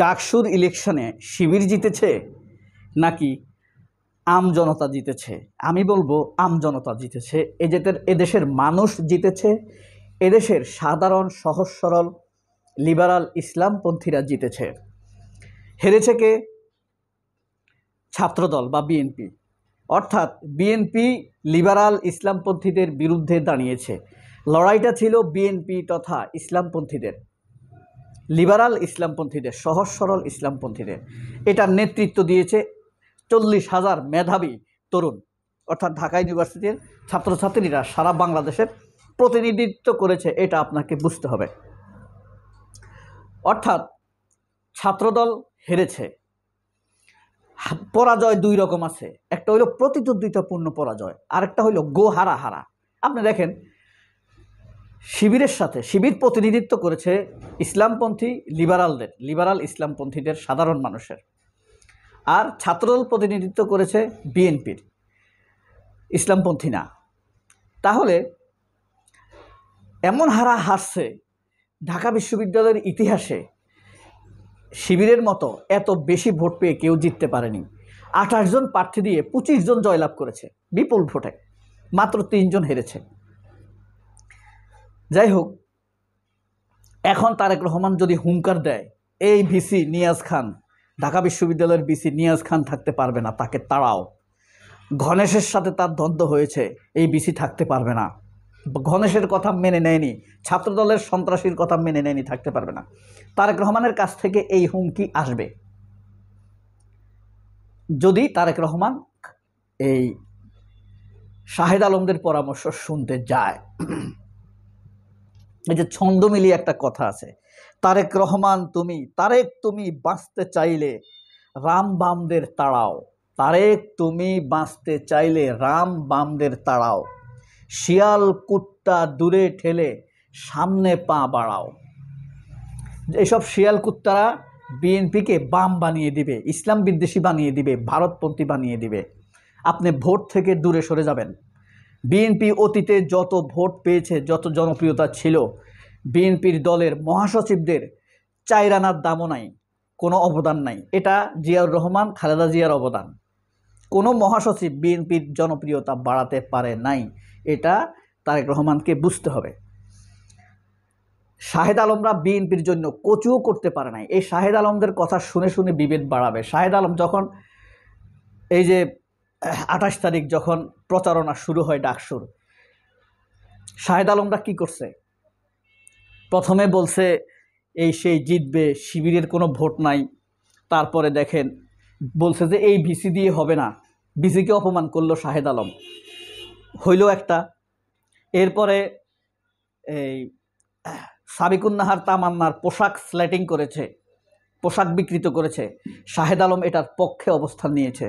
ডাকসুর ইলেকশনে শিবির জিতেছে নাকি আম জনতা জিতেছে? আমি বলবো আম জনতা জিতেছে। এদেশের মানুষ জিতেছে। এদেশের সাধারণ সহজ সরল লিবারাল ইসলামপন্থীরা জিতেছে। হেরেছে কে? ছাত্রদল বা বিএনপি। অর্থাৎ বিএনপি লিবারাল ইসলামপন্থীদের বিরুদ্ধে দাঁড়িয়েছে। লড়াইটা ছিল বিএনপি তথা ইসলামপন্থীদের, লিবারাল ইসলামপন্থীদের, সহজ সরল ইসলামপন্থীদের। এটার নেতৃত্ব দিয়েছে 40,000 মেধাবী তরুণ, অর্থাৎ ঢাকা ইউনিভার্সিটির ছাত্রছাত্রীরা সারা বাংলাদেশের প্রতিনিধিত্ব করেছে। এটা আপনাকে বুঝতে হবে। অর্থাৎ ছাত্রদল হেরেছে। পরাজয় দুই রকম আছে, একটা হইল প্রতিদ্বন্দ্বিতাপূর্ণ পরাজয়, আরেকটা হইল গো হারা হারা। আপনি দেখেন, শিবিরের সাথে শিবির প্রতিনিধিত্ব করেছে ইসলামপন্থী লিবারালদের, লিবারাল ইসলামপন্থীদের, সাধারণ মানুষের। আর ছাত্রদল প্রতিনিধিত্ব করেছে বিএনপির, ইসলামপন্থী না। তাহলে এমন হারা হারছে, ঢাকা বিশ্ববিদ্যালয়ের ইতিহাসে শিবিরের মতো এত বেশি ভোট পেয়ে কেউ জিততে পারেনি। 28 জন প্রার্থী দিয়ে 25 জন জয়লাভ করেছে বিপুল ভোটে, মাত্র 3 জন হেরেছে। যাই হোক, এখন তারেক রহমান যদি হুঙ্কার দেয়, এই ভিসি নিয়াজ খান, ঢাকা বিশ্ববিদ্যালয়ের ভিসি নিয়াজ খান থাকতে পারবে না, তাকে তাড়াও। গণেশের সাথে তার দ্বন্দ্ব হয়েছে, এই ভিসি থাকতে পারবে না। গণেশের কথা মেনে নেয়নি, ছাত্রদলের সন্ত্রাসীর কথা মেনে নেয়নি, থাকতে পারবে না। তারেক রহমানের কাছ থেকে এই হুমকি আসবে যদি তারেক রহমান এই শাহেদ আলমদের পরামর্শ শুনতে যায়। এই যে ছন্দ মিলিয়ে একটা কথা আছে, তারেক রহমান তুমি বাঁচতে চাইলে রাম বামদের তাড়াও, তারেক তুমি বাঁচতে চাইলে রাম বামদের তাড়াও, শিয়াল কুত্তা দূরে ঠেলে সামনে পা বাড়াও। এইসব শিয়াল কুত্তারা বিএনপিকে বাম বানিয়ে দিবে, ইসলাম বিদ্বেষী বানিয়ে দিবে, ভারতপন্থী বানিয়ে দিবে। আপনি ভোট থেকে দূরে সরে যাবেন। বিএনপি অতীতে যত ভোট পেয়েছে, যত জনপ্রিয়তা ছিল, বিএনপির দলের মহাসচিবদের 4 আনার দামও নাই, কোনো অবদান নাই। এটা জিয়াউর রহমান, খালেদা জিয়ার অবদান। কোনো মহাসচিব বিএনপির জনপ্রিয়তা বাড়াতে পারে নাই, এটা তারেক রহমানকে বুঝতে হবে। শাহেদ আলমরা বিএনপির জন্য কচুও করতে পারে নাই। এই শাহেদ আলমদের কথা শুনে শুনে বিভেদ বাড়াবে। শাহেদ আলম যখন এই যে 28 তারিখ যখন প্রচারণা শুরু হয় ডাকসুর, শাহেদ আলমরা কি করছে? প্রথমে বলছে এই সেই জিতবে, শিবিরের কোনো ভোট নাই। তারপরে দেখেন বলছে যে এই ভিসি দিয়ে হবে না, ভিসিকে অপমান করলো শাহেদ আলম, হইল একটা। এরপরে এই সাবিকুন নাহার তামান্নার পোশাক স্ল্যাটিং করেছে, পোশাক বিকৃত করেছে, শাহেদ আলম এটার পক্ষে অবস্থান নিয়েছে।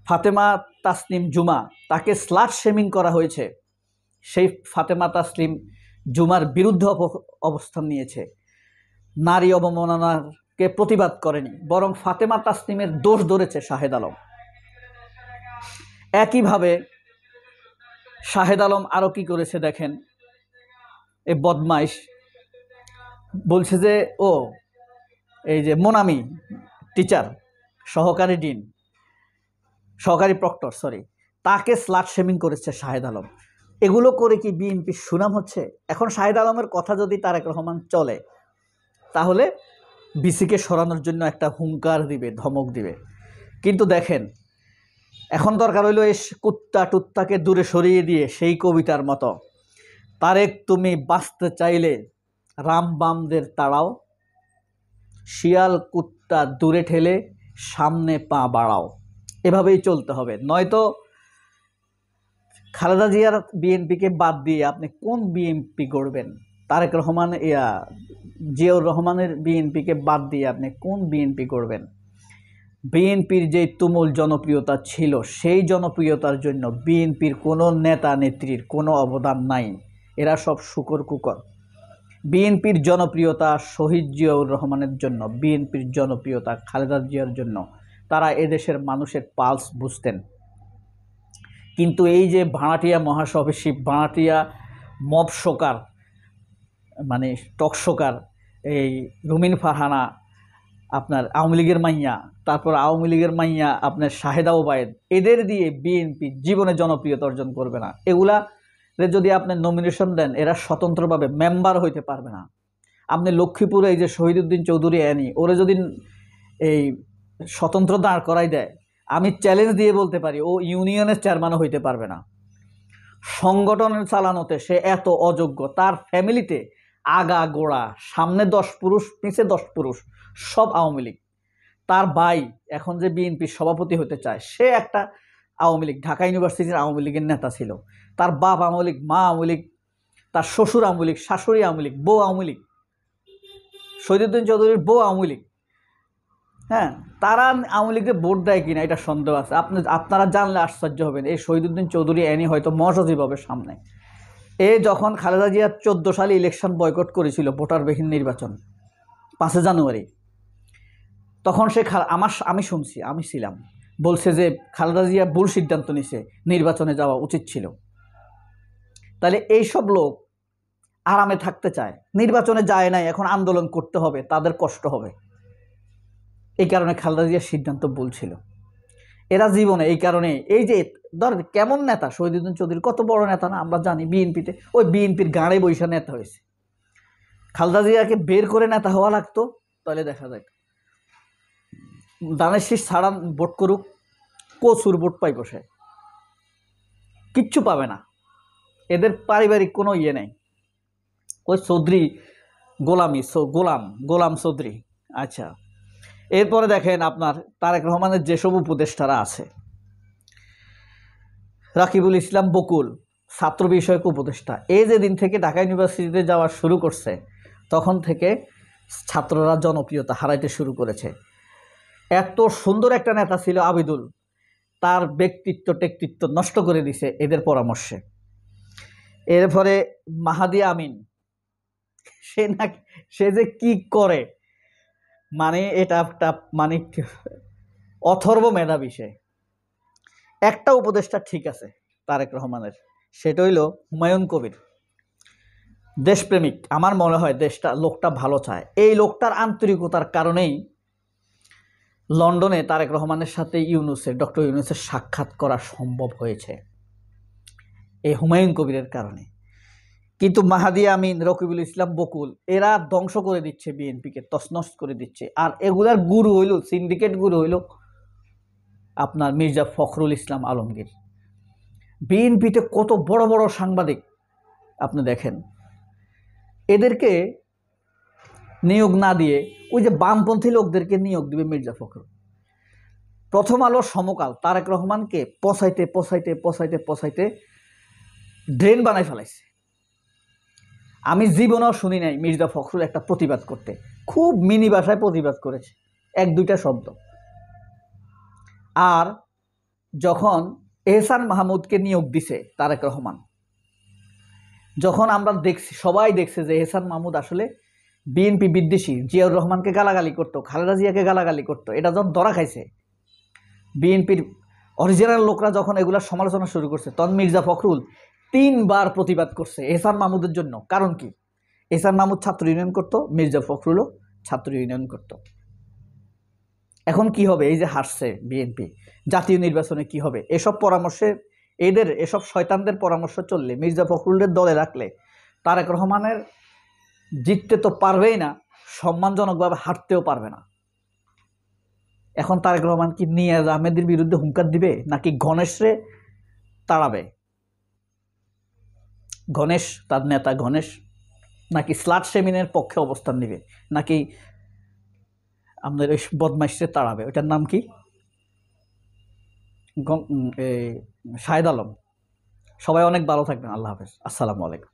ফাতেমা তাসনিম জুমা, তাকে স্লাট শেমিং করা হয়েছে, সেই ফাতেমা তাসনিম জুমার বিরুদ্ধে অবস্থান নিয়েছে। নারী অবমাননাকে প্রতিবাদ করেনি, বরং ফাতেমা তাসনিমের দোষ ধরেছে শাহেদ আলম। একইভাবে শাহেদ আলম আরও কি করেছে দেখেন, এই বদমাইশ বলছে যে এই যে মোনামি টিচার, সহকারী ডিন, সহকারী প্রক্টর, তাকে স্লাট শেমিং করেছে শাহেদ আলম। এগুলো করে কি বিএনপির সুনাম হচ্ছে? এখন শাহেদ আলমের কথা যদি তারেক রহমান চলে, তাহলে ভিসিকে সরানোর জন্য একটা হুঙ্কার দিবে, ধমক দিবে। কিন্তু দেখেন, এখন দরকার হইল এই কুত্তা টুত্তাকে দূরে সরিয়ে দিয়ে সেই কবিতার মতো, তারেক তুমি বাঁচতে চাইলে রাম বামদের তাড়াও, শিয়াল কুত্তা দূরে ঠেলে সামনে পা বাড়াও। এভাবেই চলতে হবে, নয়তো খালেদা জিয়ার বিএনপিকে বাদ দিয়ে আপনি কোন বিএনপি গড়বেন? তারেক রহমান জিয়াউর রহমানের বিএনপিকে বাদ দিয়ে আপনি কোন বিএনপি গড়বেন? বিএনপির যে তুমুল জনপ্রিয়তা ছিল, সেই জনপ্রিয়তার জন্য বিএনপির কোনো নেতা নেত্রীর কোনো অবদান নাই। এরা সব শুকর কুকর। বিএনপির জনপ্রিয়তা শহীদ জিয়াউর রহমানের জন্য, বিএনপির জনপ্রিয়তা খালেদা জিয়ার জন্য। তারা এদেশের মানুষের পালস বুঝতেন। কিন্তু এই যে ভাড়াটিয়া মহাসভাপতি, ভাড়াটিয়া মব শোকার, মানে টকশোকার, এই রুমিন ফারহানা, আপনার আওয়ামী লীগের মাইয়া, তারপর আওয়ামী লীগের মাইয়া আপনার শাহেদা ওবায়েদ, এদের দিয়ে বিএনপি জীবনে জনপ্রিয়তা অর্জন করবে না। এগুলা যদি আপনি নমিনেশন দেন, এরা স্বতন্ত্রভাবে মেম্বার হইতে পারবে না। আপনি লক্ষ্মীপুরে এই যে শহীদুদ্দিন চৌধুরী অ্যানি, ওরা যদি এই স্বতন্ত্র দাঁড় করাই দেয়, আমি চ্যালেঞ্জ দিয়ে বলতে পারি ও ইউনিয়নের চেয়ারম্যানও হইতে পারবে না। সংগঠন চালানোতে সে এত অযোগ্য। তার ফ্যামিলিতে আগা গোড়া, সামনে 10 পুরুষ, পিছে 10 পুরুষ, সব আওয়ামী লীগ। তার ভাই এখন যে বিএনপির সভাপতি হতে চায়, সে একটা আওয়ামী লীগ, ঢাকা ইউনিভার্সিটির আওয়ামী লীগের নেতা ছিল। তার বাপ আওয়ামী লীগ, মা আওয়ামী লীগ, তার শ্বশুর আওয়ামী লীগ, শাশুড়ি আওয়ামী লীগ, বউ আওয়ামী লীগ, শহীদুদ্দিন চৌধুরীর বউ আওয়ামী লীগ। হ্যাঁ, তারা আওয়ামী লীগকে ভোট দেয় কিনা এটা সন্দেহ আছে। আপনারা জানলে আশ্চর্য হবেন, এই শহীদুদ্দিন চৌধুরী অ্যানি হয়তো মহাসচিব হবে সামনে। যখন খালেদা জিয়া 14 সালে ইলেকশন বয়কট করেছিল, ভোটারবিহীন নির্বাচন 5 জানুয়ারি, তখন সে আমি শুনছি, আমি ছিলাম, বলছে যে খালেদা জিয়া ভুল সিদ্ধান্ত নিছে, নির্বাচনে যাওয়া উচিত ছিল। তাহলে এইসব লোক আরামে থাকতে চায়, নির্বাচনে যায় নাই, এখন আন্দোলন করতে হবে, তাদের কষ্ট হবে। এই কারণে খালেদা জিয়ার সিদ্ধান্ত ভুল ছিল। এরা জীবনে এই কারণে, এই যে ধর কেমন নেতা শহীদুদ্দিন চৌধুরী, কত বড় নেতা না আমরা জানি, বিএনপিতে ওই বিএনপির গাঁড়ে বৈশা নেতা হয়েছে। খালেদা জিয়াকে বের করে নেতা হওয়া লাগতো, তাহলে দেখা যায় দানের শীষ ছাড়ান ভোট করুক, কচুর ভোট পাই বসে, কিচ্ছু পাবে না। এদের পারিবারিক কোনো ইয়ে নেই। ওই চৌধুরী গোলাম চৌধুরী। আচ্ছা, এরপরে দেখেন আপনার তারেক রহমানের যেসব উপদেষ্টারা আছে, রাকিবুল ইসলাম বকুল ছাত্র বিষয়ক উপদেষ্টা, এই যেদিন থেকে ঢাকা ইউনিভার্সিটিতে যাওয়া শুরু করছে, তখন থেকে ছাত্ররা জনপ্রিয়তা হারাইতে শুরু করেছে। এত সুন্দর একটা নেতা ছিল আবিদুল, তার ব্যক্তিত্ব নষ্ট করে দিছে এদের পরামর্শে। এরপরে মাহাদি আমিন, সে যে কি করে, মানে এটা একটা মানে অথর্ব মেধাবী সে। একটা উপদেষ্টা ঠিক আছে তারেক রহমানের, সেটা হইল হুমায়ুন কবির, দেশপ্রেমিক। আমার মনে হয় লোকটা ভালো চায়। এই লোকটার আন্তরিকতার কারণেই লন্ডনে তারেক রহমানের সাথে ডক্টর ইউনূসের সাক্ষাৎ করা সম্ভব হয়েছে, এই হুমায়ুন কবিরের কারণে। কিন্তু মাহাদি আমিন, রকিবুল ইসলাম বকুল, এরা ধ্বংস করে দিচ্ছে বিএনপিকে, তছনছ করে দিচ্ছে। আর এগুলার গুরু হইল, সিন্ডিকেট গুরু হইল আপনার মির্জা ফখরুল ইসলাম আলমগীর। বিএনপিতে কত বড় বড় সাংবাদিক আপনি দেখেন, এদেরকে নিয়োগ না দিয়ে ওই যে বামপন্থী লোকদেরকে নিয়োগ দিবে মির্জা ফখরুল। প্রথম আলো সমকাল তারেক রহমানকে পচাইতে ড্রেন বানাই ফেলাইছে। আমি জীবনেও শুনি নাই মির্জা ফখরুল একটা প্রতিবাদ করতে, খুব মিনি ভাষায় প্রতিবাদ করেছে, 1-2টা শব্দ। আর যখন এহসান মাহমুদকে নিয়োগ দিছে তারেক রহমান, যখন আমরা দেখছি, সবাই দেখছে যে এহসান মাহমুদ আসলে বিএনপি বিদ্বেষী, জিয়াউর রহমানকে গালাগালি করতো, খালেদা জিয়াকে গালাগালি করতো, এটা যখন ধরা খাইছে, বিএনপির অরিজিনাল লোকরা যখন এগুলার সমালোচনা শুরু করছে, তখন মির্জা ফখরুল 3 বার প্রতিবাদ করছে এহসান মাহমুদের জন্য। কারণ কি? এহসান মাহমুদ ছাত্র ইউনিয়ন করতো, মির্জা ফখরুলও ছাত্র ইউনিয়ন করতো। এখন কি হবে? এই যে হাসছে বিএনপি, জাতীয় নির্বাচনে কি হবে? এসব পরামর্শে, এসব শয়তানদের পরামর্শ চললে, মির্জা ফখরুলের দলে রাখলে তারেক রহমানের জিততে তো পারবেই না, সম্মানজনকভাবে হাঁটতেও পারবে না। এখন তারেক রহমান কি নিয়াজ আহমেদের বিরুদ্ধে হুঙ্কার দিবে, নাকি গণেশরে তাড়াবে? গণেশ, তার নেতা গণেশ, নাকি স্লাট সেমিনের পক্ষে অবস্থান নেবে, নাকি আমাদের ওই বদমাইশরে তাড়াবে? ওইটার নাম কি? শাহেদ আলম। সবাই অনেক ভালো থাকবেন। আল্লাহ হাফেজ। আসসালামু আলাইকুম।